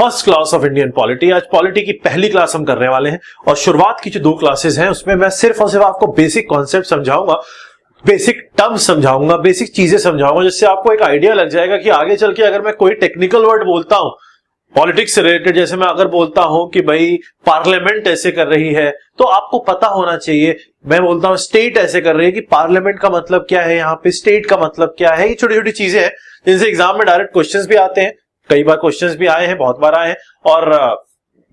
First class of Indian polity. आज polity की पहली क्लास हम करने वाले हैं और शुरुआत की जो 2 क्लासेस हैं उसमें मैं सिर्फ और सिर्फ आपको बेसिक कॉन्सेप्ट समझाऊंगा, बेसिक टर्म्स समझाऊंगा, बेसिक चीजें समझाऊंगा, जिससे आपको एक आइडिया लग जाएगा कि आगे चल के अगर मैं कोई टेक्निकल वर्ड बोलता हूं पॉलिटिक्स से रिलेटेड, जैसे मैं अगर बोलता हूं कि भाई पार्लियामेंट ऐसे कर रही है, तो आपको पता होना चाहिए। मैं बोलता हूं स्टेट ऐसे कर रही है कि पार्लियामेंट का मतलब क्या है, यहाँ पे स्टेट का मतलब क्या है। ये छोटी छोटी चीजें हैं जिनसे एग्जाम में डायरेक्ट क्वेश्चंस भी आते हैं, कई बार क्वेश्चंस भी आए हैं, बहुत बार आए हैं, और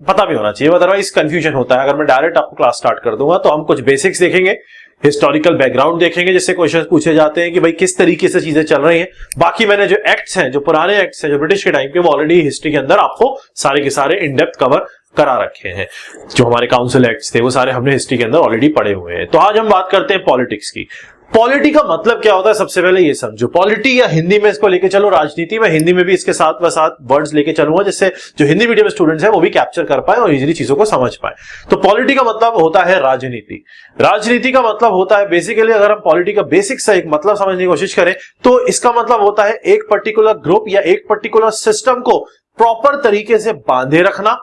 पता भी होना चाहिए, अदरवाइज कंफ्यूजन होता है। अगर मैं डायरेक्ट आपको क्लास स्टार्ट कर दूंगा तो हम कुछ बेसिक्स देखेंगे, हिस्टोरिकल बैकग्राउंड देखेंगे, जिससे क्वेश्चन पूछे जाते हैं कि भाई किस तरीके से चीजें चल रही हैं। बाकी मैंने जो एक्ट्स हैं, जो पुराने एक्ट्स हैं, जो ब्रिटिश के टाइम के, वो ऑलरेडी हिस्ट्री के अंदर आपको सारे के सारे इन डेप्थ कवर करा रखे हैं। जो हमारे काउंसिल एक्ट्स थे वो सारे हमने हिस्ट्री के अंदर ऑलरेडी पढ़े हुए हैं। तो आज हम बात करते हैं पॉलिटिक्स की। पॉलिटी का मतलब क्या होता है, सबसे पहले ये समझो। पॉलिटी, या हिंदी में इसको लेके चलो राजनीति, मैं हिंदी में भी इसके साथ वर्ड्स लेके चलूंगा, जिससे जो हिंदी मीडियम स्टूडेंट्स हैं वो भी कैप्चर कर पाए और इजीली चीजों को समझ पाए। तो पॉलिटी का मतलब होता है राजनीति। राजनीति का मतलब होता है बेसिकली, अगर हम पॉलिटी का बेसिक सा एक मतलब समझने की कोशिश करें तो इसका मतलब होता है एक पर्टिकुलर ग्रुप या एक पर्टिकुलर सिस्टम को प्रॉपर तरीके से बांधे रखना,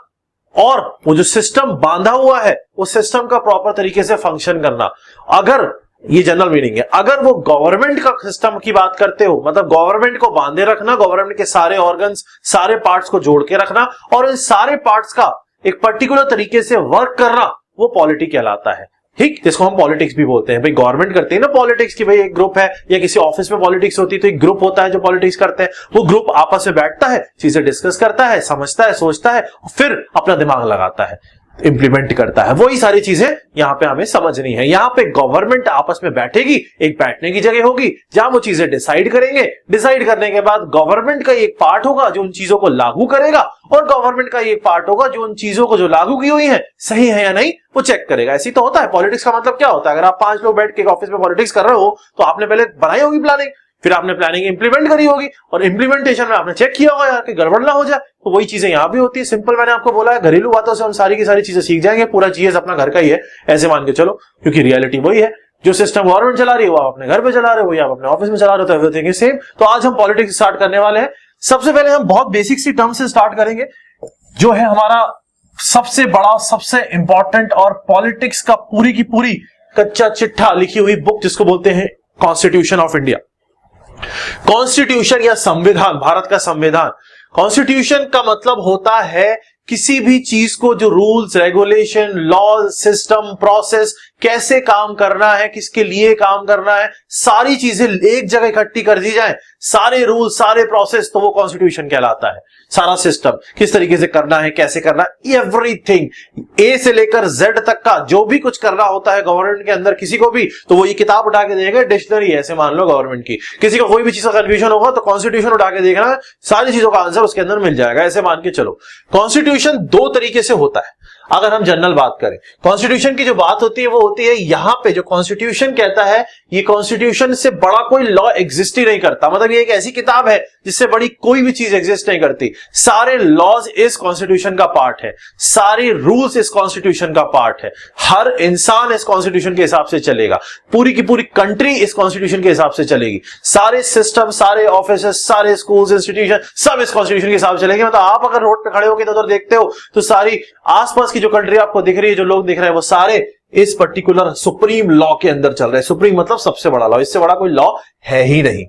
और वो जो सिस्टम बांधा हुआ है उस सिस्टम का प्रॉपर तरीके से फंक्शन करना। अगर ये जनरल मीनिंग है, अगर वो गवर्नमेंट का सिस्टम की बात करते हो, मतलब गवर्नमेंट को बांधे रखना, गवर्नमेंट के सारे ऑर्गन्स, सारे पार्ट्स को जोड़ के रखना और इन सारे पार्ट्स का एक पर्टिकुलर तरीके से वर्क करना, वो पॉलिटी कहलाता है। ठीक, जिसको हम पॉलिटिक्स भी बोलते हैं। भाई गवर्नमेंट करते हैं ना पॉलिटिक्स की, भाई एक ग्रुप है, या किसी ऑफिस में पॉलिटिक्स होती है तो एक ग्रुप होता है जो पॉलिटिक्स करते हैं। वो ग्रुप आपस में बैठता है, चीजें डिस्कस करता है, समझता है, सोचता है, फिर अपना दिमाग लगाता है, इंप्लीमेंट करता है। वही सारी चीजें यहां पे हमें समझनी है। यहां पे गवर्नमेंट आपस में बैठेगी, एक बैठने की जगह होगी जहां वो चीजें डिसाइड करेंगे। डिसाइड करने के बाद गवर्नमेंट का एक पार्ट होगा जो उन चीजों को लागू करेगा, और गवर्नमेंट का एक पार्ट होगा जो उन चीजों को जो लागू की हुई है सही है या नहीं वो चेक करेगा। ऐसी तो होता है। पॉलिटिक्स का मतलब क्या होता है, अगर आप 5 लोग बैठ के ऑफिस में पॉलिटिक्स कर रहे हो तो आपने पहले बनाई होगी प्लानिंग, फिर आपने प्लानिंग इंप्लीमेंट करी होगी, और इंप्लीमेंटेशन में आपने चेक किया होगा यार कि गड़बड़ ना हो जाए। तो वही चीजें यहां भी होती है। सिंपल मैंने आपको बोला है, घरेलू बातों से हम सारी की सारी चीजें सीख जाएंगे। पूरा जीएस अपना घर का ही है, ऐसे मान के चलो, क्योंकि रियलिटी वही है। जो सिस्टम गवर्नमेंट चला रही है वो आप अपने घर पे चला रहे हो, या आप अपने ऑफिस में चला रहे हो, तो एवरीथिंग इज सेम। तो आज हम पॉलिटिक्स स्टार्ट करने वाले हैं। सबसे पहले हम बहुत बेसिक सी टर्म से स्टार्ट करेंगे, जो है हमारा सबसे बड़ा, सबसे इंपॉर्टेंट और पॉलिटिक्स का पूरी की पूरी कच्चा चिट्ठा लिखी हुई बुक, जिसको बोलते हैं कॉन्स्टिट्यूशन ऑफ इंडिया। कॉन्स्टिट्यूशन या संविधान, भारत का संविधान। कॉन्स्टिट्यूशन का मतलब होता है किसी भी चीज को, जो rules, regulation, law, system, process, कैसे काम करना है, किसके लिए काम करना है, सारी चीजें एक जगह इकट्ठी कर दी जाए, सारे रूल, सारे प्रोसेस, तो वो कॉन्स्टिट्यूशन कहलाता है। सारा सिस्टम किस तरीके से करना है, कैसे करना है, एवरीथिंग ए से लेकर जेड तक का जो भी कुछ करना होता है गवर्नमेंट के अंदर किसी को भी, तो वो ये किताब उठा के देगा, डिक्शनरी ऐसे मान लो गवर्नमेंट की। किसी को कोई भी चीज का कंफ्यूजन होगा तो कॉन्स्टिट्यूशन उठा के देखना, सारी चीजों का आंसर उसके अंदर मिल जाएगा, ऐसे मान के चलो। कॉन्स्टिट्यूशन 2 तरीके से होता है। अगर हम जनरल बात करें, कॉन्स्टिट्यूशन की जो बात होती है वो होती है यहां पे, जो कॉन्स्टिट्यूशन कहता है, ये कॉन्स्टिट्यूशन से बड़ा कोई लॉ एग्जिस्ट ही नहीं करता। मतलब ये एक ऐसी किताब है जिससे बड़ी कोई भी चीज एग्जिस्ट नहीं करती। सारे लॉज इस कॉन्स्टिट्यूशन का पार्ट है, सारे रूल्स इस कॉन्स्टिट्यूशन का पार्ट है। हर इंसान इस कॉन्स्टिट्यूशन के हिसाब से चलेगा, पूरी की पूरी कंट्री इस कॉन्स्टिट्यूशन के हिसाब से चलेगी। सारे सिस्टम, सारे ऑफिस, सारे स्कूल्स, इंस्टीट्यूशन, सब इस कॉन्स्टिट्यूशन के हिसाब से चलेंगे। मतलब आप अगर रोड पे खड़े होकर इधर देखते हो तो सारी आसपास जो कंट्री आपको दिख रही है, जो लोग दिख रहे हैं, वो सारे इस पर्टिकुलर सुप्रीम लॉ के अंदर चल रहे हैं। सुप्रीम मतलब सबसे बड़ा लॉ, इससे बड़ा कोई लॉ है ही नहीं।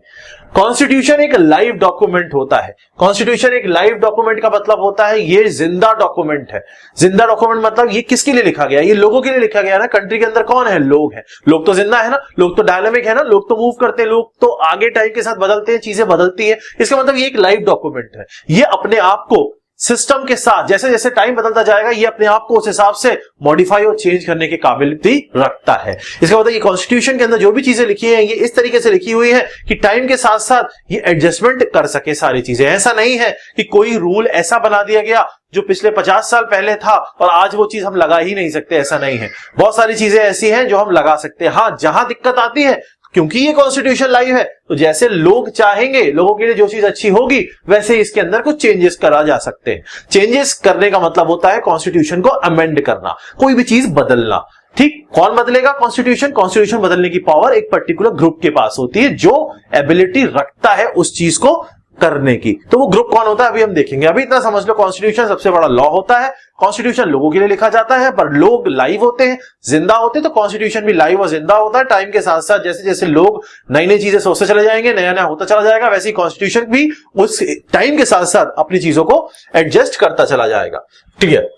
कॉन्स्टिट्यूशन एक लाइव डॉक्यूमेंट होता है। कॉन्स्टिट्यूशन एक लाइव डॉक्यूमेंट का मतलब होता है ये जिंदा डॉक्यूमेंट है। जिंदा डॉक्यूमेंट मतलब ये किसके लिए लिखा गया, ये लोगों के लिए लिखा गया ना। कंट्री के अंदर कौन है, लोग हैं। लोग तो जिंदा है ना, लोग तो डायनामिक है ना, लोग तो मूव करते हैं, लोग तो आगे टाइम के साथ बदलते हैं, चीजें बदलती है। इसका मतलब ये एक लाइव डॉक्यूमेंट है। ये अपने आप को सिस्टम के साथ जैसे जैसे टाइम बदलता जाएगा ये अपने आप को उस हिसाब से मॉडिफाई और चेंज करने की काबिलियत रखता है। इसका मतलब ये कॉन्स्टिट्यूशन के अंदर जो भी चीजें लिखी हैं ये इस तरीके से लिखी हुई है कि टाइम के साथ साथ ये एडजस्टमेंट कर सके सारी चीजें। ऐसा नहीं है कि कोई रूल ऐसा बना दिया गया जो पिछले 50 साल पहले था और आज वो चीज हम लगा ही नहीं सकते, ऐसा नहीं है। बहुत सारी चीजें ऐसी हैं जो हम लगा सकते हैं। हाँ, जहां दिक्कत आती है, क्योंकि ये कॉन्स्टिट्यूशन लाइव है, तो जैसे लोग चाहेंगे, लोगों के लिए जो चीज अच्छी होगी, वैसे इसके अंदर कुछ चेंजेस करा जा सकते हैं। चेंजेस करने का मतलब होता है कॉन्स्टिट्यूशन को अमेंड करना, कोई भी चीज बदलना। ठीक, कौन बदलेगा कॉन्स्टिट्यूशन? कॉन्स्टिट्यूशन बदलने की पावर एक पर्टिकुलर ग्रुप के पास होती है जो एबिलिटी रखता है उस चीज को करने की। तो वो ग्रुप कौन होता है अभी हम देखेंगे। अभी इतना समझ लो, कॉन्स्टिट्यूशन सबसे बड़ा लॉ होता है। कॉन्स्टिट्यूशन लोगों के लिए लिखा जाता है, पर लोग लाइव होते हैं, जिंदा होते हैं, तो कॉन्स्टिट्यूशन भी लाइव और जिंदा होता है। टाइम के साथ साथ जैसे जैसे लोग नई नई चीजें सोचते चले जाएंगे, नया नया होता चला जाएगा, वैसे ही कॉन्स्टिट्यूशन भी उस टाइम के साथ साथ अपनी चीजों को एडजस्ट करता चला जाएगा। क्लियर।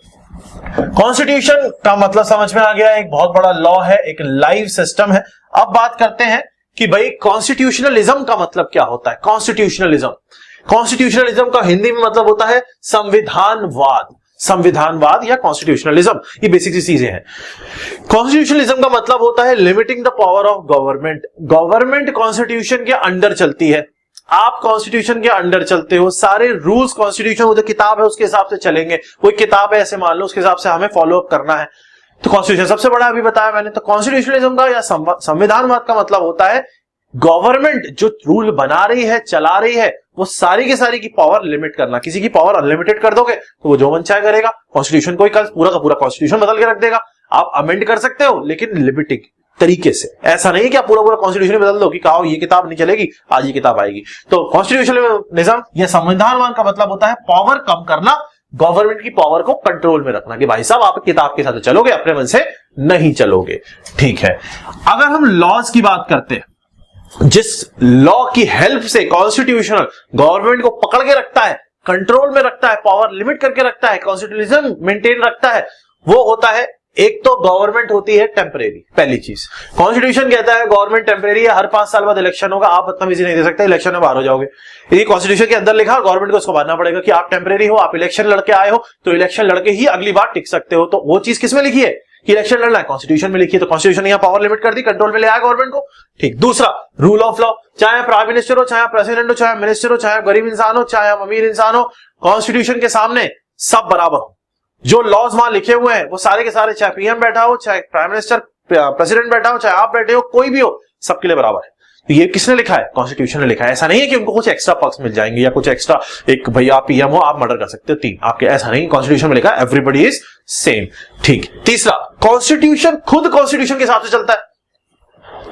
कॉन्स्टिट्यूशन का मतलब समझ में आ गया, एक बहुत बड़ा लॉ है, एक लाइव सिस्टम है। अब बात करते हैं कि भाई कॉन्स्टिट्यूशनलिज्म का मतलब क्या होता है। कॉन्स्टिट्यूशनलिज्म का हिंदी में मतलब होता है संविधानवाद या कॉन्स्टिट्यूशनलिज्म। ये बेसिक सी चीजें हैं। कॉन्स्टिट्यूशनलिज्म का मतलब होता है limiting the power of government. Government constitution के अंडर चलती है, आप कॉन्स्टिट्यूशन के अंडर चलते हो, सारे रूल्स कॉन्स्टिट्यूशन वो जो किताब है उसके हिसाब से चलेंगे। कोई किताब है ऐसे मान लो, उसके हिसाब से हमें फॉलो अप करना है। तो कॉन्स्टिट्यूशन सबसे बड़ा अभी बताया मैंने। तो कॉन्स्टिट्यूशनलिज्म का या संविधानवाद का मतलब होता है गवर्नमेंट जो रूल बना रही है, चला रही है, वो सारी की सारी की पावर लिमिट करना। किसी की पावर अनलिमिटेड कर दोगे तो वो जो मन चाहे करेगा। कॉन्स्टिट्यूशन कोई कल पूरा का पूरा कॉन्स्टिट्यूशन बदल के रख देगा। आप अमेंड कर सकते हो लेकिन लिमिटिंग तरीके से। ऐसा नहीं है कि आप पूरा पूरा कॉन्स्टिट्यूशन बदल दो कि कहो ये किताब नहीं चलेगी, आज ये किताब आएगी। तो कॉन्स्टिट्यूशनलिज्म या संविधानवाद का मतलब होता है पावर कम करना, गवर्नमेंट की पावर को कंट्रोल में रखना कि भाई साहब आप किताब के साथ चलोगे, अपने मन से नहीं चलोगे। ठीक है। अगर हम लॉज की बात करते हैं, जिस लॉ की हेल्प से कॉन्स्टिट्यूशनल गवर्नमेंट को पकड़ के रखता है, कंट्रोल में रखता है, पावर लिमिट करके रखता है, कॉन्स्टिट्यूशनलिज्म मेंटेन रखता है, वो होता है एक तो गवर्नमेंट होती है टेम्परेरी। पहली चीज, कॉन्स्टिट्यूशन कहता है गवर्नमेंट टेम्परेरी है, हर 5 साल बाद इलेक्शन होगा, आप बदतमीजी नहीं दे सकते, इलेक्शन में बाहर हो जाओगे। यदि कॉन्स्टिट्यूशन के अंदर लिखा, गवर्नमेंट को उसको मानना पड़ेगा कि आप टेम्परेरी हो, आप इलेक्शन लड़के आए हो, तो इलेक्शन लड़के ही अगली बार टिक सकते हो। तो वो चीज किसमें लिखी है कि इलेक्शन लड़ना है, कॉन्स्टिट्यूशन में लिखी है। तो कॉन्स्टिट्यूशन यहां पावर लिमिट कर दी, कंट्रोल में ले आया गवर्नमेंट को। ठीक। दूसरा, रूल ऑफ लॉ, चाहे प्राइम मिनिस्टर हो, चाहे प्रेसिडेंट हो, चाहे मिनिस्टर हो, चाहे गरीब इंसान हो, चाहे अमीर इंसान हो, कॉन्स्टिट्यूशन के सामने सब बराबर हो। जो लॉज वहां लिखे हुए हैं वो सारे के सारे, चाहे पीएम बैठा हो, चाहे प्राइम मिनिस्टर प्रेसिडेंट बैठा हो, चाहे आप बैठे हो, कोई भी हो, सबके लिए बराबर है। तो ये किसने लिखा है? कॉन्स्टिट्यूशन ने लिखा है। ऐसा नहीं है कि उनको कुछ एक्स्ट्रा पर्क्स मिल जाएंगे या कुछ एक्स्ट्रा, एक भैया आप पीएम हो आप मर्डर कर सकते हो 3 आपके, ऐसा नहीं। कॉन्स्टिट्यूशन में लिखा है एवरीबॉडी इज सेम। ठीक। तीसरा, कॉन्स्टिट्यूशन खुद कॉन्स्टिट्यूशन के हिसाब से चलता है।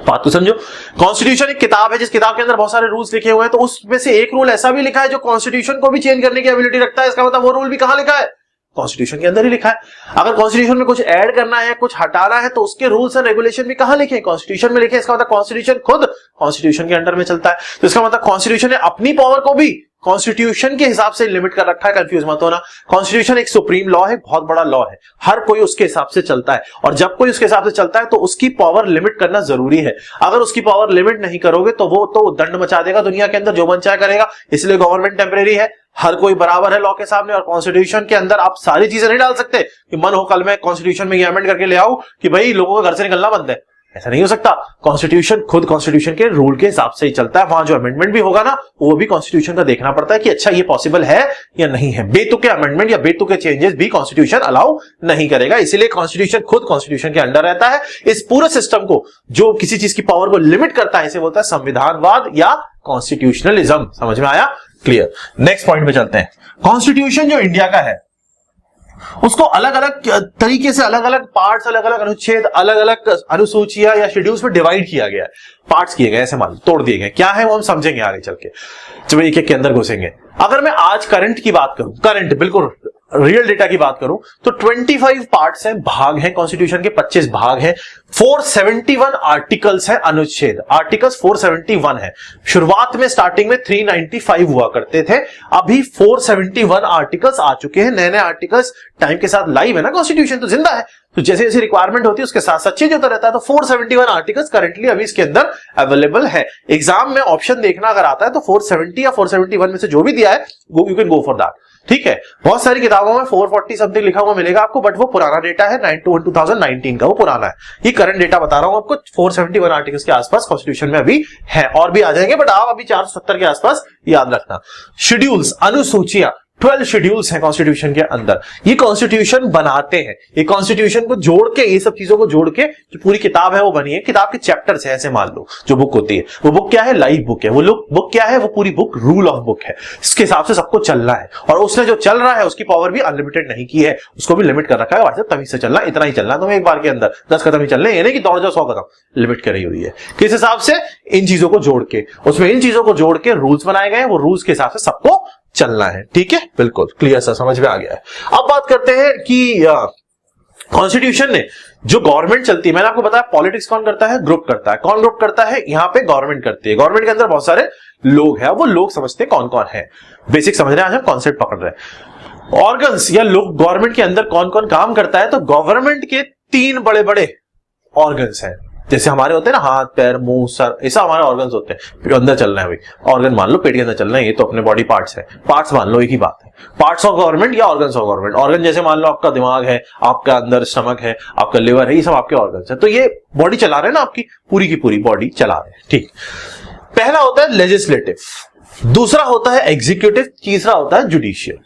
बात को समझो, कॉन्स्टिट्यूशन एक किताब है जिस किताब के अंदर बहुत सारे रूल्स लिखे हुए हैं, तो उसमें से एक रूल ऐसा भी लिखा है जो कॉन्स्टिट्यूशन को भी चेंज करने की एबिलिटी रखता है। इसका मतलब वो रूल भी कहां लिखा है? कॉन्स्टिट्यूशन के अंदर ही लिखा है। अगर कॉन्स्टिट्यूशन में कुछ ऐड करना है, कुछ हटाना है, तो उसके रूल्स एंड रेगुलेशन भी कहां लिखे? कॉन्स्टिट्यूशन में लिखे। इसका मतलब कॉन्स्टिट्यूशन खुद कॉन्स्टिट्यूशन के अंडर में चलता है। तो इसका मतलब कॉन्स्टिट्यूशन ने अपनी पावर को भी कॉन्स्टिट्यूशन के हिसाब से लिमिट कर रखा है। कंफ्यूज मत होना, कॉन्स्टिट्यूशन एक सुप्रीम लॉ है, बहुत बड़ा लॉ है, हर कोई उसके हिसाब से चलता है, और जब कोई उसके हिसाब से चलता है तो उसकी पावर लिमिट करना जरूरी है। अगर उसकी पावर लिमिट नहीं करोगे तो वो तो दंड मचा देगा दुनिया के अंदर, जो मन चाहे करेगा। इसलिए गवर्नमेंट टेम्परेरी है, हर कोई बराबर है लॉ के सामने, और कॉन्स्टिट्यूशन के अंदर आप सारी चीजें नहीं डाल सकते कि मन हो कल मैं कॉन्स्टिट्यूशन में अमेंड करके ले आऊं कि भाई लोगों का घर से निकलना बंद है। ऐसा नहीं हो सकता। कॉन्स्टिट्यूशन खुद कॉन्स्टिट्यूशन के रूल के हिसाब से ही चलता है। वहां जो अमेंडमेंट भी होगा ना, वो भी कॉन्स्टिट्यूशन का देखना पड़ता है कि अच्छा ये पॉसिबल है या नहीं है। बेतुके अमेंडमेंट या बेतुके चेंजेस भी कॉन्स्टिट्यूशन अलाउ नहीं करेगा। इसीलिए कॉन्स्टिट्यूशन खुद कॉन्स्टिट्यूशन के अंडर रहता है। इस पूरे सिस्टम को जो किसी चीज की पावर को लिमिट करता है, इसे बोलता है संविधानवाद या कॉन्स्टिट्यूशनलिज्म। समझ में आया? क्लियर। नेक्स्ट पॉइंट पे चलते हैं। कॉन्स्टिट्यूशन जो इंडिया का है उसको अलग अलग तरीके से, अलग अलग पार्ट्स, अलग अलग अनुच्छेद, अलग अलग अनुसूचियां या शेड्यूल्स में डिवाइड किया गया है, पार्ट्स किए गए, ऐसे मान तोड़ दिए गए। क्या है वो हम समझेंगे आगे चल के, जब एक एक के अंदर घुसेंगे। अगर मैं आज करंट की बात करूं, करंट बिल्कुल रियल डेटा की बात करूं, तो 25 पार्ट्स हैं, भाग हैं कॉन्स्टिट्यूशन के, 25 भाग हैं, 471 आर्टिकल्स हैं, अनुच्छेद आर्टिकल्स 471 है। शुरुआत में स्टार्टिंग में 395 हुआ करते थे, अभी 471 आर्टिकल्स आ चुके हैं। नए नए आर्टिकल्स टाइम के साथ लाइव है ना, कॉन्स्टिट्यूशन तो जिंदा है, तो जैसे जैसे रिक्वायरमेंट होती है उसके साथ साथ चेंज होता रहता है। तो 471 आर्टिकल्स करंटली अभी इसके अंदर अवेलेबल है। एग्जाम में ऑप्शन देखना अगर आता है तो 470 या 471 में से जो भी दिया है you can go for that. ठीक है। बहुत सारी किताबों में 440 समथिंग लिखा हुआ मिलेगा आपको, बट वो पुराना डेटा है, 2019 का, वो पुराना है। ये करंट डेटा बता रहा हूं आपको। 471 आर्टिकल्स के आसपास कॉन्स्टिट्यूशन में अभी है, और भी आ जाएंगे, बट आप अभी 470 के आसपास याद रखना। शेड्यूल्स, अनुसूचियां 12 शेड्यूल्स हैं कॉन्स्टिट्यूशन के अंदर। ये कॉन्स्टिट्यूशन बनाते हैं, ये कॉन्स्टिट्यूशन को जोड़ के, ये सब चीजों को जोड़ के जो पूरी किताब है वो बनी है। किताब के चैप्टर्स है, ऐसे मान लो जो बुक होती है, वो बुक क्या है, लाइव बुक है। वो बुक क्या है, वो पूरी बुक रूल ऑफ बुक है। इसके हिसाब से सबको चलना है, और उसने जो चल रहा है उसकी पावर भी अनलिमिटेड नहीं की है, उसको भी लिमिट कर रखा है। भाई तभी से चलना, इतना ही चलना, तुम्हें एक बार के अंदर 10 कदम ही चलने, ये नहीं कि दौड़ जाओ 100 कदम। लिमिट करी हुई है किस हिसाब से, इन चीजों को जोड़ के, उसमें इन चीजों को जोड़ के रूल्स बनाए गए, वो रूल्स के हिसाब से सबको चलना है। ठीक है, बिल्कुल क्लियर सा, समझ में आ गया है। अब बात करते हैं कि कॉन्स्टिट्यूशन ने जो गवर्नमेंट चलती है, मैंने आपको बताया पॉलिटिक्स कौन करता है, ग्रुप करता है। कौन ग्रुप करता है, यहाँ पे गवर्नमेंट करती है। गवर्नमेंट के अंदर बहुत सारे लोग हैं, वो लोग समझते हैं कौन कौन है, बेसिक समझ रहे हैं, आज हम कॉन्सेप्ट पकड़ रहे हैं। ऑर्गन्स या लोग गवर्नमेंट के अंदर कौन कौन काम करता है, तो गवर्नमेंट के 3 बड़े बड़े ऑर्गन्स हैं। जैसे हमारे होते हैं ना हाथ पैर मुंह सर, ऐसा हमारे ऑर्गन्स होते हैं। अंदर चलना है भाई, ऑर्गन मान लो पेट के अंदर चलना है, ये तो अपने बॉडी पार्ट्स है, पार्ट्स मान लो, एक ही बात है। पार्ट्स ऑफ गवर्नमेंट या ऑर्गन्स ऑफ गवर्नमेंट। ऑर्गन जैसे मान लो आपका दिमाग है, आपका अंदर स्टमक है, आपका लिवर है, ये सब आपके ऑर्गन्स है। तो ये बॉडी चला रहे हैं ना, आपकी पूरी की पूरी बॉडी चला रहे हैं। ठीक, पहला होता है लेजिस्लेटिव, दूसरा होता है एग्जीक्यूटिव, तीसरा होता है जुडिशियल।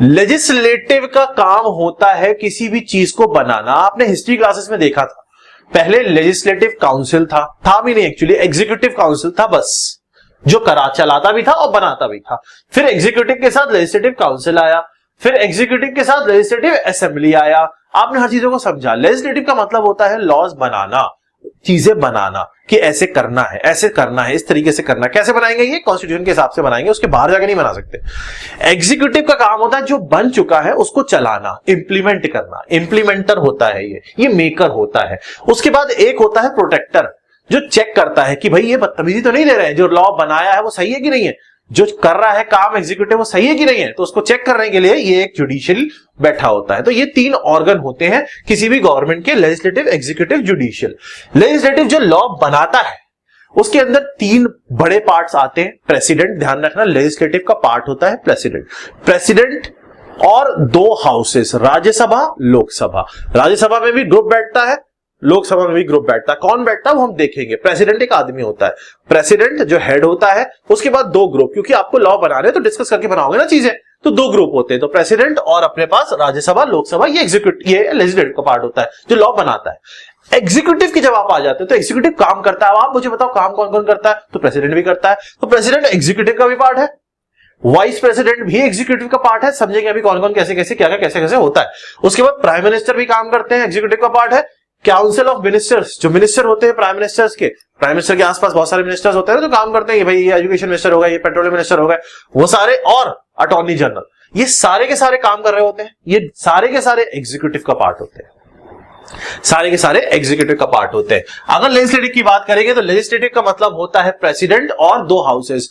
लेजिस्लेटिव का काम होता है किसी भी चीज को बनाना। आपने हिस्ट्री क्लासेस में देखा था, पहले लेजिस्लेटिव काउंसिल था भी नहीं एक्चुअली, एग्जीक्यूटिव काउंसिल था बस, जो चलाता भी था और बनाता भी था। फिर एग्जीक्यूटिव के साथ लेजिस्लेटिव काउंसिल आया, फिर एग्जीक्यूटिव के साथ लेजिस्लेटिव असेंबली आया। आपने हर चीजों को समझा। लेजिस्लेटिव का मतलब होता है लॉज बनाना, चीजें बनाना, कि ऐसे करना है, ऐसे करना है, इस तरीके से करना है। कैसे बनाएंगे, ये कॉन्स्टिट्यूशन के हिसाब से बनाएंगे, उसके बाहर जाके नहीं बना सकते। एग्जीक्यूटिव का काम होता है जो बन चुका है उसको चलाना, इंप्लीमेंट करना, इंप्लीमेंटर होता है ये मेकर होता है। उसके बाद एक होता है प्रोटेक्टर, जो चेक करता है कि भाई ये बदतमीजी तो नहीं ले रहे हैं, जो लॉ बनाया है वो सही है कि नहीं है, जो कर रहा है काम एग्जीक्यूटिव वो सही है कि नहीं है, तो उसको चेक करने के लिए ये एक जुडिशियल बैठा होता है। तो ये 3 ऑर्गन होते हैं किसी भी गवर्नमेंट के, लेजिस्लेटिव, एग्जीक्यूटिव, जुडिशियल। लेजिस्लेटिव जो लॉ बनाता है उसके अंदर 3 बड़े पार्ट्स आते हैं। प्रेसिडेंट, ध्यान रखना, लेजिस्लेटिव का पार्ट होता है प्रेसिडेंट और 2 हाउसेस, राज्यसभा, लोकसभा। राज्यसभा में भी ग्रुप बैठता है, लोकसभा में भी ग्रुप बैठता है। कौन बैठता है वो हम देखेंगे। प्रेसिडेंट एक आदमी होता है, प्रेसिडेंट जो हेड होता है, उसके बाद 2 ग्रुप, क्योंकि आपको लॉ बना रहे तो डिस्कस करके बनाओगे ना चीजें, तो 2 ग्रुप होते हैं। तो प्रेसिडेंट और अपने पास राज्यसभा, लोकसभा, ये लेजिस्लेटिव का पार्ट होता है जो लॉ बनाता है। एग्जीक्यूटिव की जब आप आ जाते हैं तो एग्जीक्यूटिव काम करता है। आप मुझे बताओ काम कौन कौन करता है, तो प्रेसिडेंट भी करता है। तो प्रेसिडेंट एग्जीक्यूटिव का भी पार्ट है, वाइस प्रेसिडेंट भी एग्जीक्यूटिव का पार्ट है। समझेंगे अभी कौन कौन कैसे कैसे क्या क्या कैसे कैसे होता है। उसके बाद प्राइम मिनिस्टर भी काम करते हैं, एग्जीक्यूटिव का पार्ट है। काउंसिल ऑफ मिनिस्टर्स, जो मिनिस्टर होते हैं प्राइम मिनिस्टर के आसपास बहुत सारे मिनिस्टर्स होते हैं जो काम करते हैं, भाई ये एजुकेशन मिनिस्टर होगा, ये पेट्रोलियम मिनिस्टर होगा, वो सारे, और अटॉर्नी जनरल, ये सारे के सारे काम कर रहे होते हैं। ये सारे के सारे एग्जीक्यूटिव का पार्ट होते हैं, सारे के सारे एग्जीक्यूटिव का पार्ट होते हैं। अगर लेजिस्लेटिव की बात करेंगे तो लेजिस्लेटिव का मतलब होता है प्रेसिडेंट और 2 हाउसेस।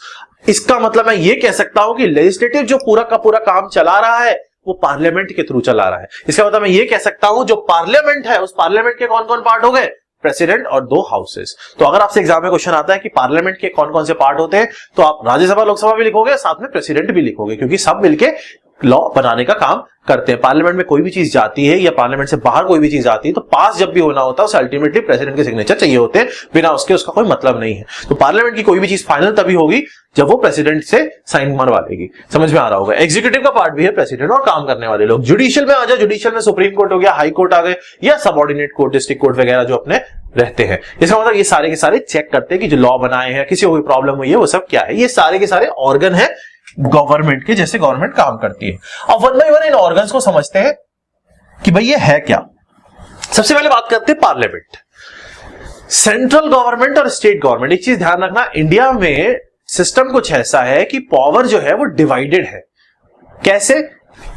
इसका मतलब मैं ये कह सकता हूं कि लेजिस्लेटिव जो पूरा का पूरा काम चला रहा है वो पार्लियामेंट के थ्रू चला रहा है। इसका मतलब मैं ये कह सकता हूं जो पार्लियामेंट है उस पार्लियामेंट के कौन कौन पार्ट हो गए, प्रेसिडेंट और 2 हाउसेस। तो अगर आपसे एग्जाम में क्वेश्चन आता है कि पार्लियामेंट के कौन कौन से पार्ट होते हैं, तो आप राज्यसभा, लोकसभा भी लिखोगे, साथ में प्रेसिडेंट भी लिखोगे, क्योंकि सब मिलके लॉ बनाने का काम करते हैं। पार्लियामेंट में कोई भी चीज जाती है या पार्लियामेंट से बाहर कोई भी चीज आती है तो पास जब भी होना होता है उसे अल्टीमेटली प्रेसिडेंट के सिग्नेचर चाहिए होते हैं, बिना उसके उसका कोई मतलब नहीं है। तो पार्लियामेंट की कोई भी चीज फाइनल तभी होगी जब वो प्रेसिडेंट से साइन मरवा लेगी। समझ में आ रहा होगा। एग्जीक्यूटिव का पार्ट भी है प्रेसिडेंट और काम करने वाले लोग। जुडिशियल में आ जाओ, जुडिशियल में सुप्रीम कोर्ट हो गया, हाई कोर्ट आ गए, या सबऑर्डिनेट कोर्ट, डिस्ट्रिक्ट कोर्ट वगैरह जो अपने रहते हैं। इसका मतलब ये सारे के सारे चेक करते हैं कि जो लॉ बनाए हैं, किसी को कोई प्रॉब्लम हुई है, वो सब क्या है। ये सारे के सारे ऑर्गन है गवर्नमेंट के, जैसे गवर्नमेंट काम करती है। अब 1 बाय 1 इन ऑर्गन्स को समझते हैं कि भाई ये है क्या। सबसे पहले बात करते हैं पार्लियामेंट, सेंट्रल गवर्नमेंट और स्टेट गवर्नमेंट। एक चीज ध्यान रखना, इंडिया में सिस्टम कुछ ऐसा है कि पावर जो है वो डिवाइडेड है। कैसे?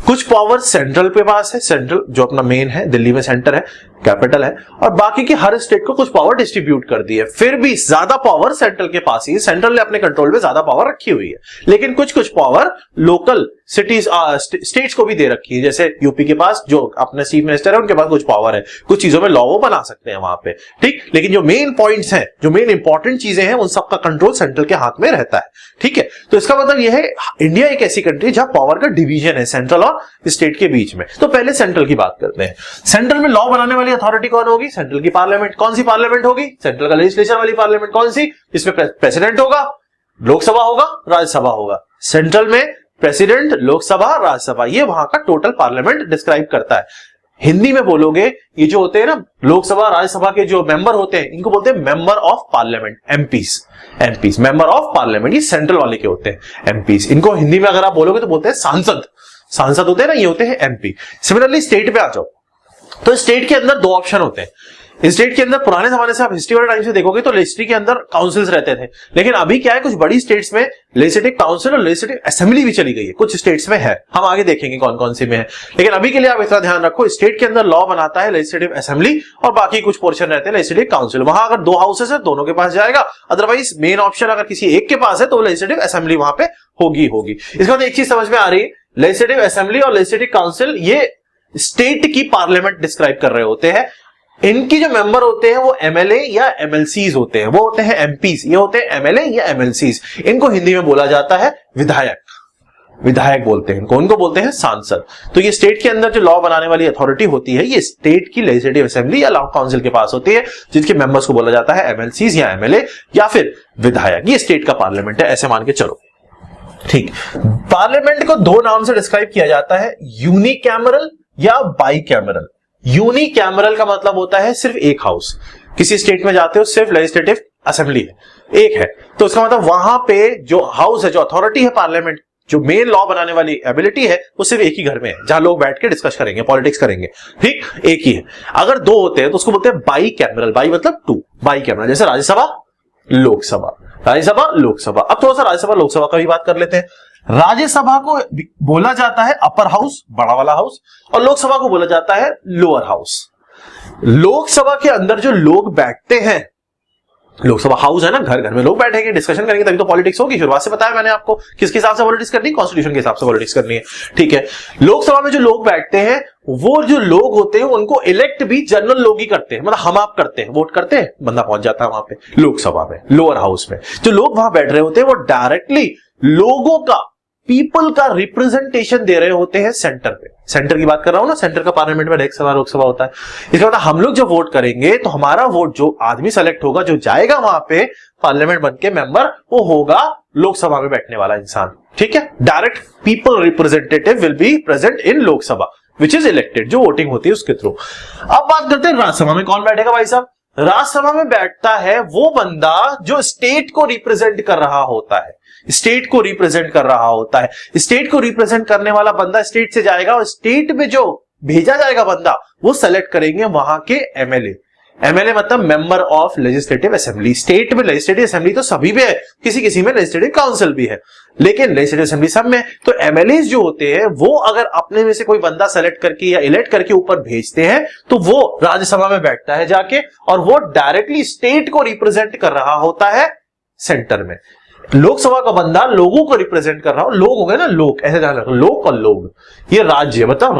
कुछ पावर सेंट्रल पे पास है, सेंट्रल जो अपना मेन है, दिल्ली में सेंटर है, कैपिटल है, और बाकी की हर स्टेट को कुछ पावर डिस्ट्रीब्यूट कर दी है। फिर भी ज्यादा पावर सेंट्रल के पास ही, सेंट्रल ने अपने कंट्रोल में ज्यादा पावर रखी हुई है। लेकिन कुछ कुछ पावर लोकल सिटीज, स्टेट्स को भी दे रखी है। जैसे यूपी के पास जो अपने चीफ मिनिस्टर है, उनके पास कुछ पावर है, कुछ चीजों में लॉ वो बना सकते हैं वहां पे, ठीक। लेकिन जो मेन पॉइंट्स हैं, जो मेन इंपॉर्टेंट चीजें हैं, उन सबका कंट्रोल सेंट्रल के हाथ में रहता है, ठीक है। तो इसका मतलब यह है इंडिया एक ऐसी कंट्री है जहां पावर का डिवीजन है सेंट्रल और स्टेट के बीच में। तो पहले सेंट्रल की बात करते हैं। सेंट्रल में लॉ बनाने वाली अथॉरिटी कौन होगी? सेंट्रल की पार्लियामेंट। कौन सी पार्लियामेंट होगी? सेंट्रल का लेजिस्लेचर वाली पार्लियामेंट। कौन सी? इसमें प्रेसिडेंट होगा, लोकसभा होगा, राज्यसभा होगा। सेंट्रल में प्रेसिडेंट, लोकसभा, राज्यसभा, ये वहां का टोटल पार्लियामेंट डिस्क्राइब करता है। हिंदी में बोलोगे ये जो होते हैं ना लोकसभा राज्यसभा के जो मेंबर होते हैं इनको बोलते हैं member of parliament, MPs, member of parliament, ये सेंट्रल वाले के होते हैं एमपीस। इनको हिंदी में अगर आप बोलोगे तो बोलते हैं सांसद होते हैं ना, ये होते हैं एमपी। सिमिलरली स्टेट पे आ जाओ तो स्टेट के अंदर दो ऑप्शन होते हैं। स्टेट के अंदर पुराने जमाने से आप हिस्ट्री वाले टाइम से देखोगे तो लेजिस्लेटिव के अंदर काउंसिल्स रहते थे, लेकिन अभी क्या है कुछ बड़ी स्टेट्स में लेजिस्लेटिव काउंसिल और लेजिस्लेटिव असेंबली भी चली गई है, कुछ स्टेट्स में है, हम आगे देखेंगे कौन कौन सी में है। लेकिन अभी के लिए आप इतना ध्यान रखो, स्टेट के अंदर लॉ बनाता है लेजिस्लेटिव असेंबली और बाकी कुछ पोर्शन रहते हैं लेजिस्लेटिव काउंसिल। वहां अगर दो हाउसेस है दोनों के पास जाएगा, अदरवाइज मेन ऑप्शन अगर किसी एक के पास है तो लेजिस्लेटिव असेंबली वहां पे होगी। इसके बाद एक चीज समझ में आ रही है, लेजिस्लेटिव असेंबली और लेजिस्लेटिव काउंसिल ये स्टेट की पार्लियामेंट डिस्क्राइब कर रहे होते हैं। इनकी जो मेंबर होते हैं वो एमएलए या एमएलसीज होते हैं, वो होते हैं एमपीस, ये होते हैं एमएलए या एमएलसीज। इनको हिंदी में बोला जाता है विधायक बोलते हैं इनको बोलते हैं सांसद। तो ये स्टेट के अंदर जो लॉ बनाने वाली अथॉरिटी होती है ये स्टेट की लेजिस्लेटिव असेंबली या लॉ काउंसिल के पास होती है, जिसके मेंबर्स को बोला जाता है एमएलसीज या एमएलए या फिर विधायक। ये स्टेट का पार्लियामेंट है, ऐसे मान के चलो। ठीक, पार्लियामेंट को दो नाम से डिस्क्राइब किया जाता है, यूनिकैमरल या बाइकैमरल। यूनिकैमरल का मतलब होता है सिर्फ एक हाउस, किसी स्टेट में जाते हो सिर्फ लेजिस्लेटिव असेंबली है, एक है, तो उसका मतलब वहां पे जो हाउस है, जो अथॉरिटी है पार्लियामेंट, जो मेन लॉ बनाने वाली एबिलिटी है वो सिर्फ एक ही घर में है, जहां लोग बैठ के डिस्कस करेंगे, पॉलिटिक्स करेंगे। ठीक, एक ही है। अगर दो होते हैं तो उसको बोलते हैं बाइकैमरल, बाई मतलब टू, बाइकैमरल। जैसे राज्यसभा लोकसभा, अब थोड़ा सा राज्यसभा लोकसभा का भी बात कर लेते हैं। राज्यसभा को बोला जाता है अपर हाउस, बड़ा वाला हाउस, और लोकसभा को बोला जाता है लोअर हाउस। लोकसभा के अंदर जो लोग बैठते हैं, लोकसभा हाउस है ना, घर घर में लोग बैठेंगे, डिस्कशन करेंगे, तभी तो पॉलिटिक्स होगी। शुरुआत से बताया मैंने आपको किसके हिसाब से पॉलिटिक्स करनी है, कॉन्स्टिट्यूशन के हिसाब से पॉलिटिक्स करनी है। ठीक है, लोकसभा में जो लोग बैठते हैं वो जो लोग होते हैं उनको इलेक्ट भी जनरल लोग ही करते हैं, मतलब हम आप करते हैं, वोट करते हैं, बंदा पहुंच जाता है वहां पे लोकसभा में, लोअर हाउस में। जो लोग वहां बैठ रहे होते हैं वो डायरेक्टली लोगों का, पीपल का रिप्रेजेंटेशन दे रहे होते हैं सेंटर पे। सेंटर की बात कर रहा हूं ना, सेंटर का पार्लियामेंट में राज्यसभा लोकसभा होता है। इसका मतलब हम लोग जब वोट करेंगे तो हमारा वोट, जो आदमी सेलेक्ट होगा, जो जाएगा वहां पे पार्लियामेंट बन के मेंबर, वो होगा लोकसभा में बैठने वाला इंसान। ठीक है, direct people representative will be present in Lok Sabha which is elected, जो वोटिंग होती है उसके थ्रू। अब बात करते हैं राज्यसभा में कौन बैठेगा भाई साहब। राज्यसभा में बैठता है वो बंदा जो स्टेट को रिप्रेजेंट कर रहा होता है, स्टेट को रिप्रेजेंट कर रहा होता है। स्टेट को रिप्रेजेंट करने वाला बंदा स्टेट से जाएगा और स्टेट में जो भेजा जाएगा बंदा वो सेलेक्ट करेंगे वहां के एमएलए। एमएलए मतलब member of legislative assembly. State में लेजिस्लेटिव असेंबली तो सभी में है, किसी किसी में लेजिस्लेटिव काउंसिल भी है, लेकिन लेजिस्लेटिव असेंबली सब में। तो एमएलए जो होते हैं वो अगर अपने में से कोई बंदा सेलेक्ट करके या इलेक्ट करके ऊपर भेजते हैं तो वो राज्यसभा में बैठता है जाके, और वो डायरेक्टली स्टेट को रिप्रेजेंट कर रहा होता है सेंटर में। लोकसभा का बंदा लोगों को रिप्रेजेंट कर रहा हो, लोग हो गए ना, लोग, ऐसे ध्यान रखो, लोग और लोग। ये राज्य मतलब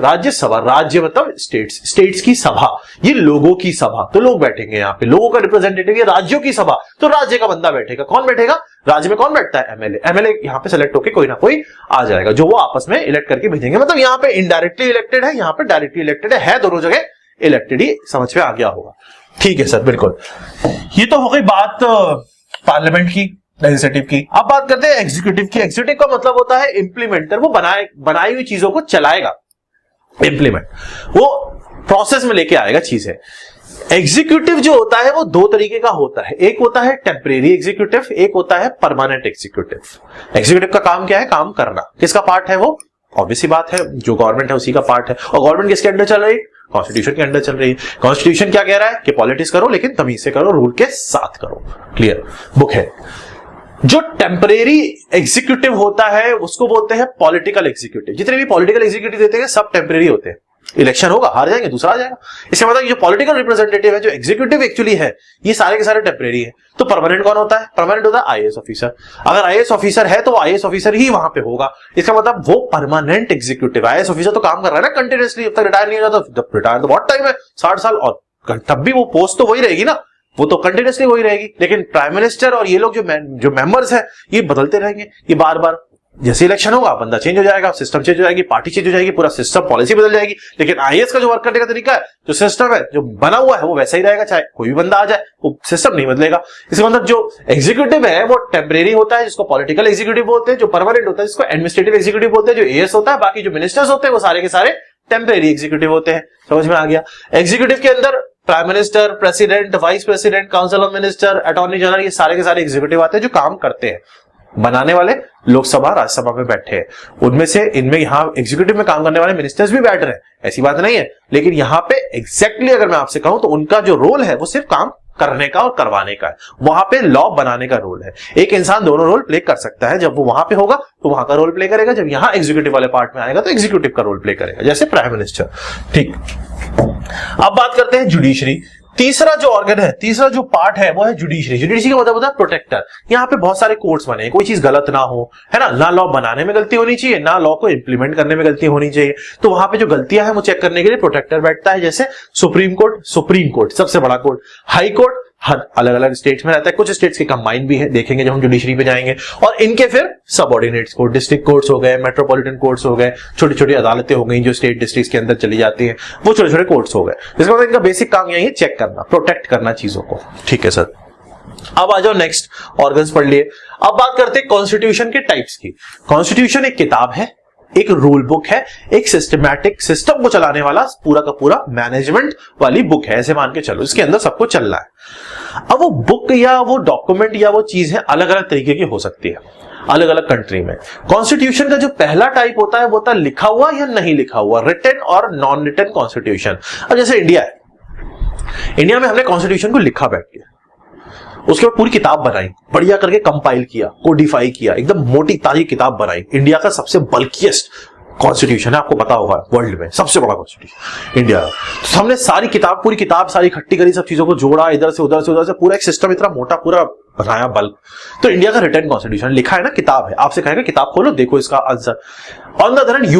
राज्यसभा, राज्य मतलब स्टेट्स, स्टेट्स की सभा, ये लोगों की सभा, तो लोग बैठेंगे यहाँ पे, लोगों का रिप्रेजेंटेटिव। ये राज्यों की सभा, तो राज्य का बंदा बैठेगा। कौन बैठेगा राज्य में, कौन बैठता है, एमएलए। एमएलए यहाँ पे सेलेक्ट होकर कोई ना कोई आ जाएगा जो वो आपस में इलेक्ट करके भेजेंगे। मतलब यहाँ पे इनडायरेक्टली इलेक्टेड है, यहाँ पे डायरेक्टली इलेक्टेड है, दोनों जगह इलेक्टेड ही। समझ में आ गया होगा। ठीक है सर, बिल्कुल। ये तो हो गई बात पार्लियामेंट की, लेजिस्लेटिव की। अब बात करते हैं एग्जीक्यूटिव की। एग्जीक्यूटिव का मतलब होता है इंप्लीमेंटर, वो बनाई हुई चीजों को चलाएगा, इंप्लीमेंट, वो प्रोसेस में लेके आएगा चीजें। एग्जीक्यूटिव जो होता है वो दो तरीके का होता है, एक होता है टेम्परेरी एग्जीक्यूटिव, एक होता है परमानेंट एग्जीक्यूटिव। एग्जीक्यूटिव का काम क्या है, काम करना। किसका पार्ट है वो, ऑब्वियस सी बात है, जो गवर्नमेंट है उसी का पार्ट है। और गवर्नमेंट किसके अंडर चल रही है, कॉन्स्टिट्यूशन के अंडर चल रही है। कॉन्स्टिट्यूशन क्या कह रहा है कि पॉलिटिक्स करो लेकिन तमीज से करो, रूल के साथ करो। क्लियर, बुक है। जो टेम्परेरी एग्जीक्यूटिव होता है उसको बोलते हैं पॉलिटिकल एग्जीक्यूटिव। जितने भी पॉलिटिकल एग्जीक्यूटिव देते हैं सब टेम्परेरी होते हैं। इलेक्शन होगा, हार जाएंगे, दूसरा आ जाएगा। इसका मतलब जो पॉलिटिकल रिप्रेजेंटेटिव है, जो एग्जीक्यूटिव एक्चुअली है, ये सारे के सारे टेम्परेरी है। तो परमानेंट कौन होता है, परमानेंट होता है आईएएस ऑफिसर। अगर आईएएस ऑफिसर है तो आईएएस ऑफिसर ही वहां पे होगा। इसका मतलब वो परमानेंट एग्जीक्यूटिव। आईएएस ऑफिसर तो काम कर रहा है ना कंटिन्यूअसली, जब तक रिटायर नहीं हो जाता। रिटायर तो बहुत टाइम है, 60 साल, और तब भी वो पोस्ट तो वही रहेगी ना, वो तो कंटिन्यूअसली वही रहेगी। लेकिन प्राइम मिनिस्टर और ये लोग जो मेंबर्स हैं ये बदलते रहेंगे, ये बार बार, जैसे इलेक्शन होगा बंदा चेंज हो जाएगा, सिस्टम चेंज हो जाएगी, पार्टी चेंज हो जाएगी, पूरा सिस्टम, पॉलिसी बदल जाएगी। लेकिन आईएएस का जो वर्क करने का तरीका है, जो सिस्टम है, जो बना हुआ है, वो वैसा ही रहेगा। चाहे कोई भी बंदा आ जाए, वो सिस्टम नहीं बदलेगा। इसका मतलब जो एग्जीक्यूटिव है वो टेम्परेरी होता है, जिसको पॉलिटिकल एग्जीक्यूटिव बोलते हैं, जो परमानेंट होता है जिसको एडमिनिस्ट्रेटिव एग्जीक्यूटिव बोलते हैं, जो एएस होता है, बाकी जो मिनिस्टर्स होते हैं वो सारे के सारे टेम्परेरी एग्जीक्यूटिव होते हैं। समझ में आ गया। एग्जीक्यूटिव के अंदर prime minister, president, vice president, council of minister, attorney general, ये सारे के सारे एग्जीक्यूटिव आते हैं जो काम करते हैं। बनाने वाले लोकसभा राज्यसभा में बैठे हैं, उनमें से इनमें यहाँ एग्जीक्यूटिव में काम करने वाले मिनिस्टर्स भी बैठ रहे हैं, ऐसी बात नहीं है। लेकिन यहाँ पे एग्जैक्टली अगर मैं आपसे कहूं तो उनका जो रोल है वो सिर्फ काम करने का और करवाने का है, वहां पे लॉ बनाने का रोल है। एक इंसान दोनों रोल प्ले कर सकता है, जब वो वहां पे होगा तो वहां का रोल प्ले करेगा, जब यहां एग्जीक्यूटिव वाले पार्ट में आएगा तो एग्जीक्यूटिव का रोल प्ले करेगा, जैसे प्राइम मिनिस्टर। ठीक, अब बात करते हैं जुडिशरी। तीसरा जो ऑर्गन है, तीसरा जो पार्ट है वो है जुडिशरी। जुडिशरी का मतलब होता है प्रोटेक्टर। यहाँ पे बहुत सारे कोर्ट्स बने, कोई चीज गलत ना हो, है ना लॉ बनाने में गलती होनी चाहिए, ना लॉ को इंप्लीमेंट करने में गलती होनी चाहिए। तो वहां पे जो गलतियां हैं वो चेक करने के लिए प्रोटेक्टर बैठता है, जैसे सुप्रीम कोर्ट सबसे बड़ा कोर्ट, हाई कोर्ट हर अलग अलग स्टेट्स में रहता है, कुछ स्टेट्स के कंबाइन भी है, देखेंगे जब हम जुडिशरी पे जाएंगे। और इनके फिर सबऑर्डिनेट्स कोर्ट, डिस्ट्रिक्ट कोर्ट्स हो गए, मेट्रोपॉलिटन कोर्ट्स हो गए, छोटी छोटी अदालतें हो गई जो स्टेट डिस्ट्रिक्ट्स के अंदर चली जाती हैं, वो छोटे छोटे कोर्ट्स हो गए। इसका मतलब इनका बेसिक काम यही है चेक करना, प्रोटेक्ट करना चीजों को। ठीक है सर, अब आ जाओ नेक्स्ट ऑर्गन्स पढ़ लिए। अब बात करते हैं कॉन्स्टिट्यूशन के टाइप्स की। कॉन्स्टिट्यूशन एक किताब है, एक रूल बुक है, एक सिस्टमैटिक सिस्टम को चलाने वाला पूरा का पूरा मैनेजमेंट वाली बुक है, ऐसे मान के चलो, इसके अंदर सबको चलना है। अब वो बुक या वो डॉक्यूमेंट या वो चीज है अलग अलग तरीके की हो सकती है अलग अलग कंट्री में। कॉन्स्टिट्यूशन का जो पहला टाइप होता है वो होता है लिखा हुआ या नहीं लिखा हुआ, रिटन और नॉन रिटन कॉन्स्टिट्यूशन। अब जैसे इंडिया है, इंडिया में हमने कॉन्स्टिट्यूशन को लिखा बैठ के, उसके बाद पूरी किताब बनाई, बढ़िया करके कंपाइल किया, कोडिफाई किया, एकदम मोटी ताजी किताब बनाई। इंडिया का सबसे बल्किएस्ट कॉन्स्टिट्यूशन है, आपको पता होगा वर्ल्ड में सबसे बड़ा कॉन्स्टिट्यूशन इंडिया का। तो हमने सारी किताब, पूरी किताब सारी इकट्ठी करी, सब चीजों को जोड़ा, इधर से उधर से उधर से, पूरा एक सिस्टम इतना मोटा पूरा बनाया बल्क। तो इंडिया का रिटन कॉन्स्टिट्यूशन लिखा है ना, किताब है, आपसे कहेगा किताब खोलो देखो इसका answer. On the other hand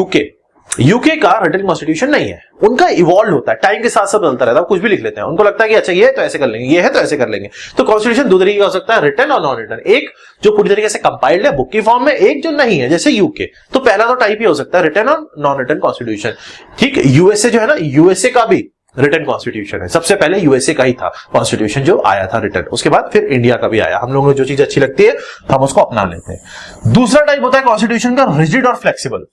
UK का रिटन कॉन्स्टिट्यूशन नहीं है, उनका इवॉल्व होता है, टाइम के साथ साथ बदलता रहता है, कुछ भी लिख लेते हैं, उनको लगता है कि अच्छा ये है तो ऐसे कर लेंगे, ये है तो ऐसे कर लेंगे। तो कॉन्स्टिट्यूशन दो तरीके का हो सकता है, रिटन और नॉन रिटन, एक जो पूरी तरीके से कंपाइल्ड है बुक की फॉर्म में, एक जो नहीं है जैसे यूके। तो पहला तो टाइप ही हो सकता है रिटन और नॉन रिटन कॉन्स्टिट्यूशन। ठीक, यूएसए जो है ना, यूएसए का भी रिटन कॉन्स्टिट्यूशन है, सबसे पहले यूएसए का ही था कॉन्स्टिट्यूशन जो आया था रिटन, उसके बाद फिर इंडिया का भी आया। हम लोगों को जो चीज अच्छी लगती है हम उसको अपना लेते हैं। दूसरा टाइप होता है कॉन्स्टिट्यूशन का रिजिड और फ्लेक्सिबल।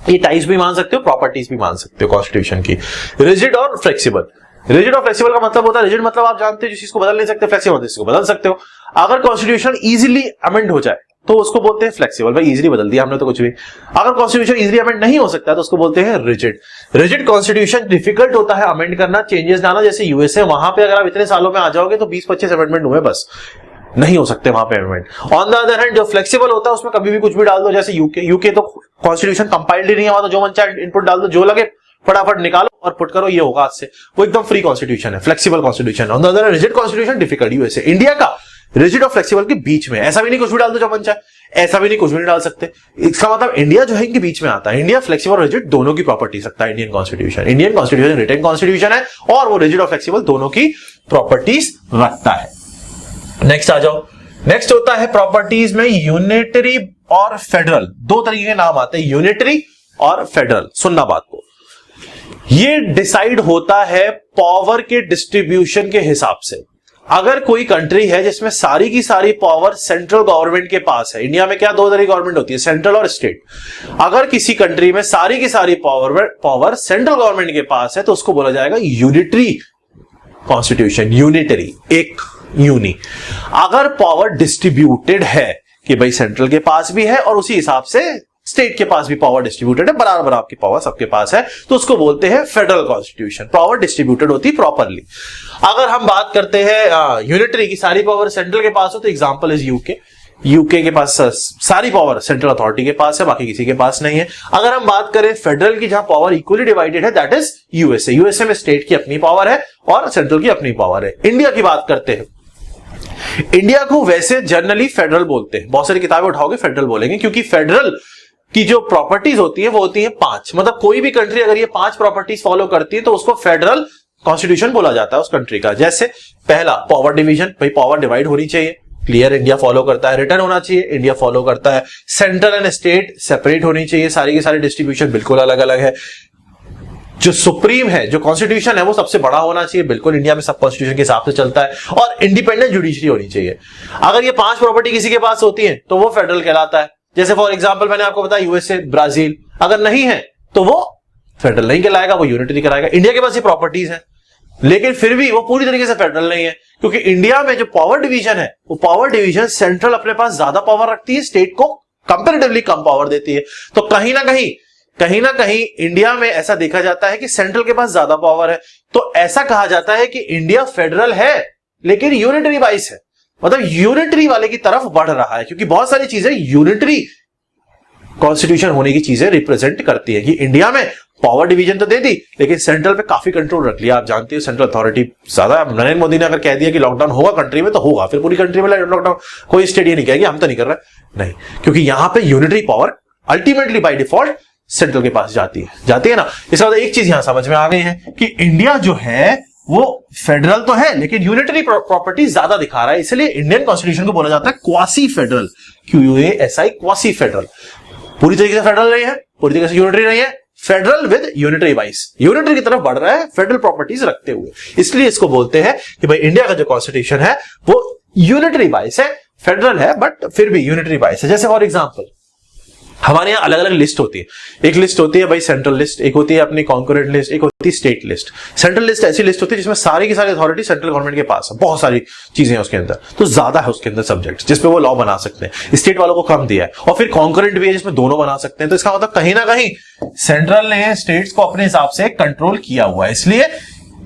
ये टाइप्स भी मान सकते हो, प्रॉपर्टीज भी मान सकते हो कॉन्स्टिट्यूशन की, रिजिड और फ्लेक्सिबल। रिजिड और फ्लेक्सिबल का मतलब होता है, रिजिड मतलब आप जानते हो जिस चीज को बदल नहीं सकते, फ्लेक्सिबल जिस को बदल सकते हो। अगर कॉन्स्टिट्यूशन इजीली अमेंड हो जाए तो उसको बोलते हैं फ्लेक्सिबल, भाई इजीली बदल दिया हमने तो कुछ भी। अगर कॉन्स्टिट्यूशन इजीली अमेंड नहीं हो सकता तो उसको बोलते हैं रिजिड। रिजिड कॉन्स्टिट्यूशन डिफिकल्ट होता है अमेंड करना, चेंजेस लाना, जैसे यूएसए, वहां पे अगर आप इतने सालों में आ जाओगे तो 20-25 अमेंडमेंट हुए, बस नहीं हो सकते वहां पे amendment. On the other hand जो फ्लेक्सिबल होता है उसमें कभी भी कुछ भी डाल दो, जैसे यूके तो कॉन्स्टिट्यूशन कंपाइल्ड ही नहीं हुआ, तो जो मन चाहे इनपुट डाल दो, जो लगे फटाफट निकालो और पुट करो, ये होगा आज से। वो एकदम फ्री कॉन्स्टिट्यूशन है, flexible constitution. On the other rigid constitution difficult, USA. India का रिजिड और फ्लेक्सिबल के बीच में, ऐसा भी नहीं कुछ भी डाल दो जो मन चाहे, ऐसा भी नहीं कुछ भी नहीं डाल सकते। इसका मतलब इंडिया जो है इनके बीच में आता है। इंडिया फ्लेक्सिबल और रिजिड दोनों की प्रॉपर्टी सकता है Indian constitution. Indian constitution written constitution है और वो रिजिड और फ्लेक्सिबल दोनों की प्रॉपर्टीज रखता है। नेक्स्ट आ जाओ, नेक्स्ट होता है प्रॉपर्टीज में यूनिटरी और फेडरल। दो तरीके के नाम आते हैं, यूनिटरी और फेडरल। सुनना बात को, ये डिसाइड होता है पावर के डिस्ट्रीब्यूशन के हिसाब से। अगर कोई कंट्री है जिसमें सारी की सारी पावर सेंट्रल गवर्नमेंट के पास है, इंडिया में क्या दो तरह की गवर्नमेंट होती है, सेंट्रल और स्टेट। अगर किसी कंट्री में सारी की सारी पावर सेंट्रल गवर्नमेंट के पास है तो उसको बोला जाएगा यूनिटरी कॉन्स्टिट्यूशन, यूनिटरी, एक यूनी। अगर पावर डिस्ट्रीब्यूटेड है कि भाई सेंट्रल के पास भी है और उसी हिसाब से स्टेट के पास भी पावर डिस्ट्रीब्यूटेड है, बराबर आपकी पावर सबके पास है, तो उसको बोलते हैं फेडरल कॉन्स्टिट्यूशन। पावर डिस्ट्रीब्यूटेड होती है प्रॉपरली। अगर हम बात करते हैं यूनिटरी की, सारी पावर सेंट्रल के पास हो, तो एग्जांपल इज यूके। यूके के पास सारी पावर सेंट्रल अथॉरिटी के पास है, बाकी किसी के पास नहीं है। अगर हम बात करें फेडरल की, जहां पावर इक्वली डिवाइडेड है, दैट इज यूएसए। यूएसए में स्टेट की अपनी पावर है और सेंट्रल की अपनी पावर है। इंडिया की बात करते हैं, इंडिया को वैसे जनरली फेडरल बोलते हैं, बहुत सारी किताबें उठाओगे फेडरल बोलेंगे, क्योंकि फेडरल की जो प्रॉपर्टीज होती है वो होती है 5। मतलब कोई भी कंट्री अगर ये 5 प्रॉपर्टीज फॉलो करती है तो उसको फेडरल कॉन्स्टिट्यूशन बोला जाता है उस कंट्री का। जैसे पहला पावर डिवीजन, भाई पावर डिवाइड होनी चाहिए, क्लियर, इंडिया फॉलो करता है। रिटर्न होना चाहिए, इंडिया फॉलो करता है। सेंट्रल एंड स्टेट सेपरेट होनी चाहिए, सारी की सारी डिस्ट्रीब्यूशन बिल्कुल अलग अलग है। जो सुप्रीम है, जो कॉन्स्टिट्यूशन है, वो सबसे बड़ा होना चाहिए। बिल्कुल इंडिया में सब कॉन्स्टिट्यूशन के हिसाब से चलता है। और इंडिपेंडेंट जुडिशरी होनी चाहिए। अगर ये 5 प्रॉपर्टी किसी के पास होती है तो वो फेडरल कहलाता है। जैसे फॉर एग्जांपल मैंने आपको बताया यूएसए, ब्राजील। अगर नहीं है तो वो फेडरल नहीं कहलाएगा, वो यूनिटरी कहलाएगा। इंडिया के पास ये प्रॉपर्टीज है, लेकिन फिर भी वो पूरी तरीके से फेडरल नहीं है, क्योंकि इंडिया में जो पावर डिवीजन है, वो पावर डिवीजन सेंट्रल अपने पास ज्यादा पावर रखती है, स्टेट को कंपैरेटिवली कम पावर देती है। तो कहीं ना कहीं इंडिया में ऐसा देखा जाता है कि सेंट्रल के पास ज्यादा पावर है। तो ऐसा कहा जाता है कि इंडिया फेडरल है लेकिन यूनिटरी वाइज है, मतलब यूनिटरी वाले की तरफ बढ़ रहा है, क्योंकि बहुत सारी चीजें यूनिटरी कॉन्स्टिट्यूशन होने की चीजें रिप्रेजेंट करती है। कि इंडिया में पावर डिवीजन तो दे दी, लेकिन सेंट्रल पे काफी कंट्रोल रख लिया। आप जानते हो सेंट्रल अथॉरिटी ज्यादा। नरेंद्र मोदी ने अगर कह दिया कि लॉकडाउन होगा कंट्री में, तो होगा, फिर पूरी कंट्री में लॉकडाउन। कोई स्टेट ये नहीं कहेगी हम तो नहीं कर रहे, नहीं, क्योंकि यहां पे unitary power ultimately by default central के पास जाती है ना। इसके बाद एक चीज यहां समझ में आ गई है कि इंडिया जो है वो फेडरल तो है, लेकिन यूनिटरी प्रॉपर्टी ज्यादा दिखा रहा है। इसलिए इंडियन कॉन्स्टिट्यूशन को बोला जाता है quasi federal, QUASI, quasi federal. पूरी तरीके से फेडरल नहीं है, पूरी तरीके से यूनिटरी नहीं है, federal with unitary wise, unitary की तरफ बढ़ रहा है फेडरल प्रॉपर्टीज रखते हुए। इसलिए इसको बोलते हैं कि भाई इंडिया का जो कॉन्स्टिट्यूशन है वो यूनिटरी वाइज है, फेडरल है बट फिर भी यूनिटरी वाइज है। जैसे फॉर एग्जांपल हमारे यहाँ अलग अलग लिस्ट होती है। एक लिस्ट होती है भाई सेंट्रल लिस्ट, एक होती है अपनी कॉन्करेंट लिस्ट, एक होती है स्टेट लिस्ट। सेंट्रल लिस्ट ऐसी लिस्ट होती है जिसमें सारी की सारी अथॉरिटी सेंट्रल गवर्नमेंट के पास है, बहुत सारी चीजें हैं उसके अंदर, तो ज्यादा है उसके अंदर सब्जेक्ट जिसपे वो लॉ बना सकते हैं। स्टेट वालों को कम दिया है। और फिर कॉन्करेंट भी है जिसमें दोनों बना सकते हैं। तो इसका मतलब कहीं ना कहीं सेंट्रल ने स्टेट्स को अपने हिसाब से कंट्रोल किया हुआ है, इसलिए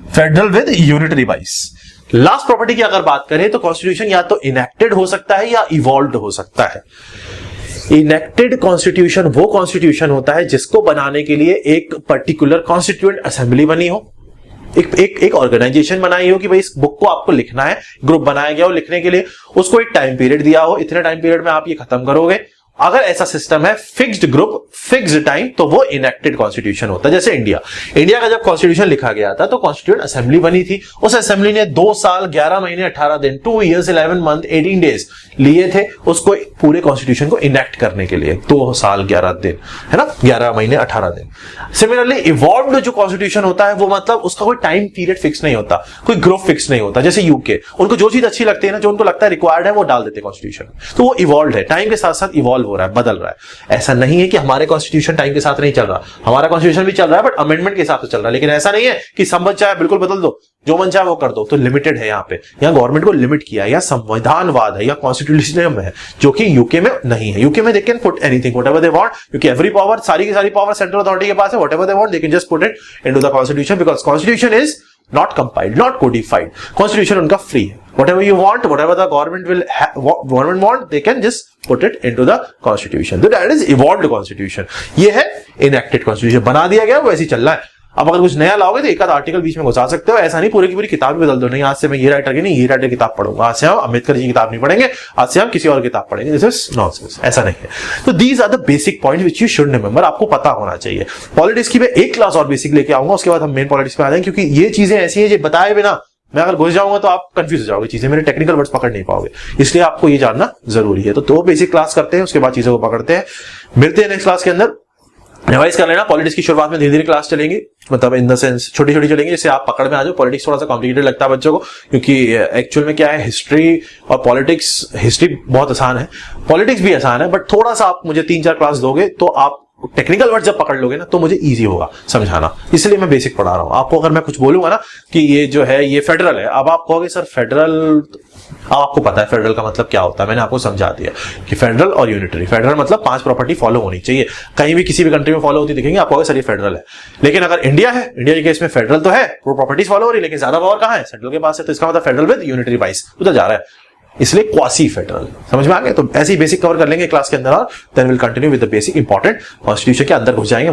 federal with unitary wise. Last property की अगर बात करें तो कॉन्स्टिट्यूशन या तो इनेक्टेड हो सकता है या इवॉल्व्ड हो सकता है। इनेक्टेड कॉन्स्टिट्यूशन वो कॉन्स्टिट्यूशन होता है जिसको बनाने के लिए एक पर्टिकुलर कॉन्स्टिट्यूएंट असेंबली बनी हो, एक ऑर्गेनाइजेशन बनाई हो कि भाई इस बुक को आपको लिखना है, ग्रुप बनाया गया हो लिखने के लिए, उसको एक टाइम पीरियड दिया हो, इतने टाइम पीरियड में आप ये खत्म करोगे। अगर ऐसा सिस्टम है, फिक्स्ड ग्रुप फिक्स्ड टाइम, तो वो इनेक्टेड कॉन्स्टिट्यूशन होता है। जैसे इंडिया का जब कॉन्स्टिट्यूशन लिखा गया था तो कॉन्स्टिट्यूएंट असेंबली बनी थी। उस असेंबली ने 2 साल 11 महीने 18 दिन 2 years 11 month 18 days लिए थे उसको पूरे कॉन्स्टिट्यूशन को इनेक्ट करने के लिए। 2 साल 11 दिन, है ना, 11 महीने 18 दिन। सिमिलरली इवॉल्व्ड जो कॉन्स्टिट्यूशन होता है वो मतलब उसका कोई टाइम पीरियड फिक्स नहीं होता, कोई ग्रुप फिक्स नहीं होता। जैसे यूके, उनको जो चीज अच्छी लगती है ना, जो उनको लगता है रिक्वायर्ड है, वो डाल देते कॉन्स्टिट्यूशन, तो वो इवॉल्व्ड है, टाइम के साथ साथ इवॉल्व हो रहा है, बदल रहा है। ऐसा नहीं है कि हमारे कॉन्स्टिट्यूशन टाइम के साथ नहीं चल रहा, हमारा कॉन्स्टिट्यूशन भी चल रहा है बट अमेंडमेंट के हिसाब से चल रहा है। लेकिन ऐसा नहीं है कि सब मन चाहे बिल्कुल बदल दो, जो मन चाहे वो कर दो, तो लिमिटेड है। यहाँ पे गवर्नमेंट को लिमिट किया है, या संविधानवाद है, या कॉन्स्टिट्यूशनिज्म है, जो कि यूके में नहीं है। यूके में they can put anything whatever they want, क्योंकि एवरी पावर, सारी की सारी पावर सेंट्रल अथॉरिटी के पास है। Whatever they want they can just put it into the constitution, because constitution is not compiled, not codified. Constitution उनका free है. Whatever you want, whatever the government want, they can just put it into the constitution. So that is evolved constitution. ये है enacted constitution. बना दिया गया, वो ऐसे ही चल रहा है। अब अगर कुछ नया लाओगे तो एक आध आर्टिकल बीच में घुसा सकते हो, ऐसा नहीं पूरी की पूरी किताब भी बदल दो। नहीं, आज से मैं ये राइटर की नहीं, ये राइटर की किताब पढ़ूंगा, आज से हम अम्बेडकर जी की किताब नहीं पढ़ेंगे, आज से हम किसी और किताब पढ़ेंगे। दिस इज नॉनसेंस, ऐसा नहीं है। तो these are the basic points which you should remember, आपको पता होना चाहिए। पॉलिटिक्स की मैं एक क्लास और बेसिक लेके आऊंगा, उसके बाद हम मेन पॉलिटिक्स पे आ जाएंगे, क्योंकि ये चीजें ऐसी है जो बताए बिना मैं अगर घुस जाऊंगा तो आप कंफ्यूज हो जाओगे, चीजें मेरे टेक्निकल वर्ड्स पकड़ नहीं पाओगे, इसलिए आपको ये जानना जरूरी है। तो बेसिक क्लास करते हैं, उसके बाद चीजों को पकड़ते हैं। मिलते हैं नेक्स्ट क्लास के अंदर। रिवाइज कर लेना, पॉलिटिक्स की शुरुआत में धीरे धीरे क्लास चलेंगी, मतलब इन द सेंस छोटी छोटी चलेंगी, जिससे आप पकड़ में आ जाओ। पॉलिटिक्स थोड़ा सा कॉम्प्लिकेटेड लगता है बच्चों को, क्योंकि एक्चुअल में क्या है, हिस्ट्री और पॉलिटिक्स, हिस्ट्री बहुत आसान है, पॉलिटिक्स भी आसान है, बट थोड़ा सा आप मुझे 3-4 क्लास दोगे तो आप टेक्निकल वर्ड जब पकड़ लोगे ना तो मुझे इजी होगा समझाना, इसलिए मैं बेसिक पढ़ा रहा हूं आपको। अगर मैं कुछ बोलूंगा ना कि ये जो है ये फेडरल है, अब आप कहोगे सर फेडरल, आपको पता है फेडरल का मतलब क्या होता है, मैंने आपको समझा दिया कि फेडरल और यूनिटरी। फेडरल मतलब 5 प्रॉपर्टी फॉलो होनी चाहिए, कहीं भी किसी भी कंट्री में फॉलो होती दिखेंगे आप कहोगे सर ये फेडरल है। लेकिन अगर इंडिया है, इंडिया के केस में फेडरल तो है, वो प्रॉपर्टीज फॉलो हो रही है, लेकिन ज्यादा पावर कहां है, सेंट्रल के पास है, तो इसका मतलब फेडरल विद यूनिटरी वाइज उधर जा रहा है, इसलिए क्वासी फेडरल। समझ में आ गए? तो ऐसे ही बेसिक कवर कर लेंगे क्लास के अंदर, और then will continue with the basic important constitution के अंदर घुस जाएंगे।